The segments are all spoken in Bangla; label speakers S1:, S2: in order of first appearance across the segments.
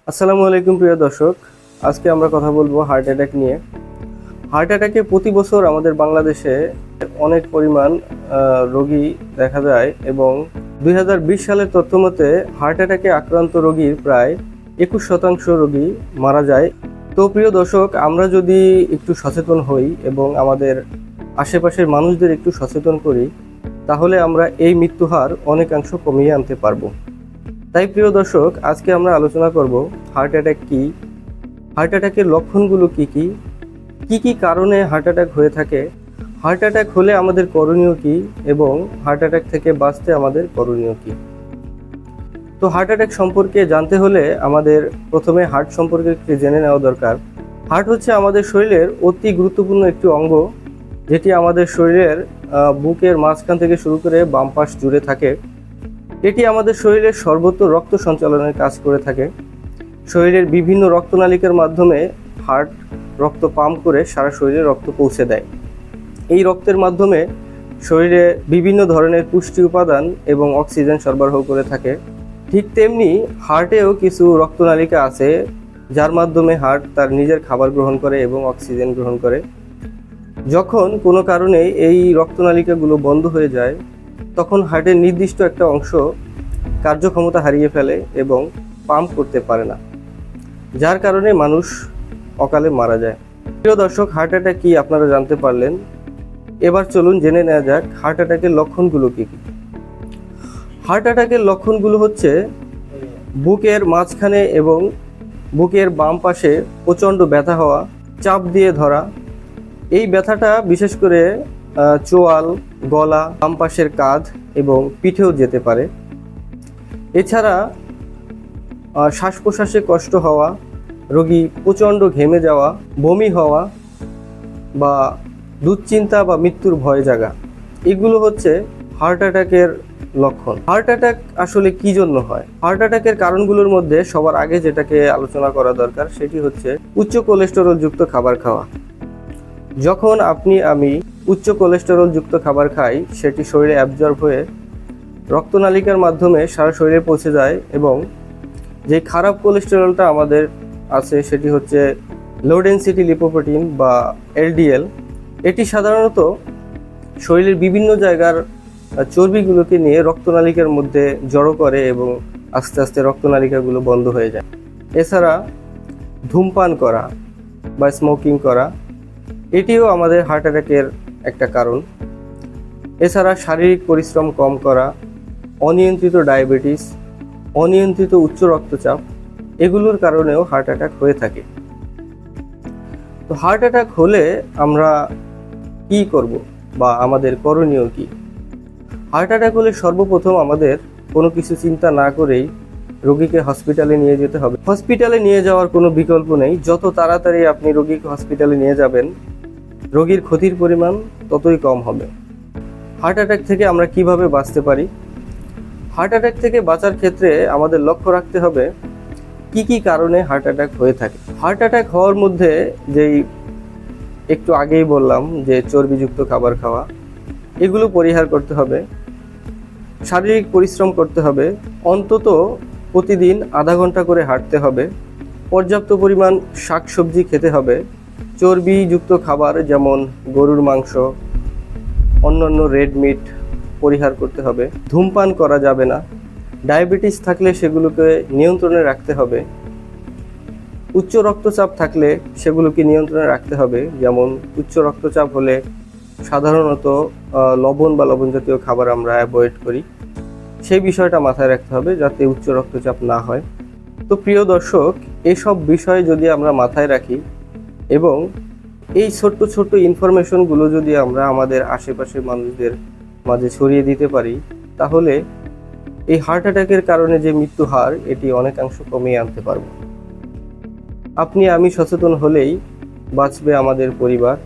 S1: আসসালামু আলাইকুম প্রিয় দর্শক, আজকে আমরা কথা বলবো হার্ট অ্যাটাক নিয়ে। হার্ট অ্যাটাকে প্রতি বছর আমাদের বাংলাদেশে অনেক পরিমাণ রোগী দেখা যায় এবং 2020 সালের তথ্য মতে হার্ট অ্যাটাকে আক্রান্ত রোগীর প্রায় 21% রোগী মারা যায়। তো প্রিয় দর্শক, আমরা যদি একটু সচেতন হই এবং আমাদের আশেপাশের মানুষদের একটু সচেতন করি, তাহলে আমরা এই মৃত্যু হার অনেকাংশ কমিয়ে আনতে পারবো। তাই প্রিয় দর্শক, আজকে আমরা আলোচনা করব হার্ট অ্যাটাক কি, হার্ট অ্যাটাকের লক্ষণগুলো কি কি কারণে হার্ট অ্যাটাক হয়ে থাকে, হার্ট অ্যাটাক হলে আমাদের করণীয় কি এবং হার্ট অ্যাটাক থেকে বাঁচতে আমাদের করণীয় কি। তো হার্ট অ্যাটাক সম্পর্কে জানতে হলে আমাদের প্রথমে হার্ট সম্পর্কে একটু জেনে নেওয়া দরকার। হার্ট হচ্ছে আমাদের শরীরের অতি গুরুত্বপূর্ণ একটি অঙ্গ, যেটি আমাদের শরীরের বুকের মাঝখান থেকে শুরু করে বাম পাশ জুড়ে থাকে। এটি আমাদের শরীরের সর্বত্র রক্ত সঞ্চালনের কাজ করে থাকে। শরীরের বিভিন্ন রক্তনালিকার মাধ্যমে হার্ট রক্ত পাম্প করে সারা শরীরে রক্ত পৌঁছে দেয়। এই রক্তের মাধ্যমে শরীরে বিভিন্ন ধরনের পুষ্টি উপাদান এবং অক্সিজেন সরবরাহ করে থাকে। ঠিক তেমনি হার্টেও কিছু রক্তনালিকা আছে, যার মাধ্যমে হার্ট তার নিজের খাবার গ্রহণ করে এবং অক্সিজেন গ্রহণ করে। যখন কোনো কারণে এই রক্তনালিকাগুলো বন্ধ হয়ে যায়, তখন হার্টের নির্দিষ্ট একটা অংশ কার্যক্ষমতা হারিয়ে ফেলে এবং পাম্প করতে পারে না, যার কারণে মানুষ অকালে মারা যায়। প্রিয় দর্শক, হার্ট অ্যাটাক কি আপনারা জানতে পারলেন। এবার চলুন জেনে নেওয়া যাক হার্ট অ্যাটাকের লক্ষণগুলো কি কি। হার্ট অ্যাটাকের লক্ষণগুলো হচ্ছে বুকের মাঝখানে এবং বুকের বাম পাশে প্রচণ্ড ব্যথা হওয়া, চাপ দিয়ে ধরা। এই ব্যথাটা বিশেষ করে চোয়াল, গলা, বাম পাশের কাঁধ এবং পিঠেও যেতে পারে। এছাড়া শ্বাস প্রশ্বাসে কষ্ট হওয়া, রোগী প্রচণ্ড ঘেমে যাওয়া, বমি হওয়া বা দুশ্চিন্তা বা মৃত্যুর ভয় জাগা, এগুলো হচ্ছে হার্ট অ্যাটাকের লক্ষণ। হার্ট অ্যাটাক আসলে কি জন্য হয়? হার্ট অ্যাটাকের কারণগুলোর মধ্যে সবার আগে যেটাকে আলোচনা করা দরকার সেটি হচ্ছে উচ্চ কোলেস্টেরল যুক্ত খাবার খাওয়া। যখন আমি উচ্চ কোলেস্টেরল যুক্ত খাবার খাই, সেটি শরীরে অ্যাবজর্ব হয়ে রক্তনালিকার মাধ্যমে সারা শরীরে পৌঁছে যায় এবং যে খারাপ কোলেস্টেরলটা আমাদের আছে সেটি হচ্ছে লো ডেনসিটি লিপোপ্রোটিন বা এলডিএল। এটি সাধারণত শরীরের বিভিন্ন জায়গার চর্বিগুলোকে নিয়ে রক্তনালিকার মধ্যে জড়ো করে এবং আস্তে আস্তে রক্তনালিকাগুলো বন্ধ হয়ে যায়। এছাড়া ধূমপান করা বা স্মোকিং করা, এটিও আমাদের হার্ট অ্যাটাকের একটা কারণ। এছাড়া শারীরিক পরিশ্রম কম করা, অনিয়ন্ত্রিত ডায়াবেটিস, অনিয়ন্ত্রিত উচ্চ রক্তচাপ, এগুলোর কারণেও হার্ট অ্যাটাক হয়ে থাকে। তো হার্ট অ্যাটাক হলে আমরা কি করব বা আমাদের করণীয় কি? হার্ট অ্যাটাক হলে সর্বপ্রথম আমাদের কোনো কিছু চিন্তা না করেই রোগীকে হসপিটালে নিয়ে যেতে হবে। হসপিটালে নিয়ে যাওয়ার কোনো বিকল্প নেই। যত তাড়াতাড়ি আপনি রোগীকে হসপিটালে নিয়ে যাবেন, রোগীর ক্ষতির পরিমাণ ততই কম হবে। হার্ট অ্যাটাক থেকে আমরা কিভাবে বাঁচতে পারি? হার্ট অ্যাটাক থেকে বাঁচার ক্ষেত্রে আমাদের লক্ষ্য রাখতে হবে কি কারণে হার্ট অ্যাটাক হয়ে থাকে। হার্ট অ্যাটাক হওয়ার মধ্যে যেই একটু আগেই বললাম যে চর্বিযুক্ত খাবার খাওয়া, এগুলো পরিহার করতে হবে। শারীরিক পরিশ্রম করতে হবে, অন্তত প্রতিদিন আধা ঘন্টা করে হাঁটতে হবে। পর্যাপ্ত পরিমাণ শাকসবজি খেতে হবে। চর্বিযুক্ত খাবার যেমন গরুর মাংস, অন্যান্য রেড মিট পরিহার করতে হবে। ধূমপান করা যাবে না। ডায়াবেটিস থাকলে সেগুলোকে নিয়ন্ত্রণে রাখতে হবে। উচ্চ রক্তচাপ থাকলে সেগুলোকে নিয়ন্ত্রণে রাখতে হবে। যেমন উচ্চ রক্তচাপ হলে সাধারণত লবণ বা লবণ জাতীয় খাবার আমরা অ্যাভয়েড করি। সেই বিষয়টা মাথায় রাখতে হবে যাতে উচ্চ রক্তচাপ না হয়। তো প্রিয় দর্শক, এসব বিষয় যদি আমরা মাথায় রাখি এবং এই ছোট্ট ছোট্ট ইনফরমেশনগুলো যদি আমরা আমাদের আশেপাশের মানুষদের মাঝে ছড়িয়ে দিতে পারি, তাহলে এই হার্ট অ্যাটাকের কারণে যে মৃত্যু হার, এটি অনেকাংশ কমিয়ে আনতে পারব। আমি সচেতন হলেই বাঁচবে আমাদের পরিবার,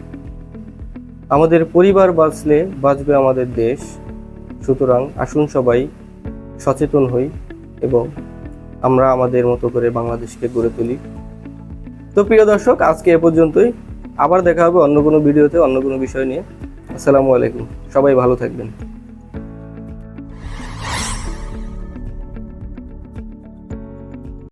S1: আমাদের পরিবার বাঁচলে বাঁচবে আমাদের দেশ। সুতরাং আসুন সবাই সচেতন হই এবং আমরা আমাদের মতো করে বাংলাদেশকে গড়ে তুলি। তো প্রিয় দর্শক, আজকে এ পর্যন্তই। আবার দেখা হবে অন্য কোনো ভিডিওতে, অন্য কোনো বিষয় নিয়ে। আসসালামু আলাইকুম, সবাই ভালো থাকবেন।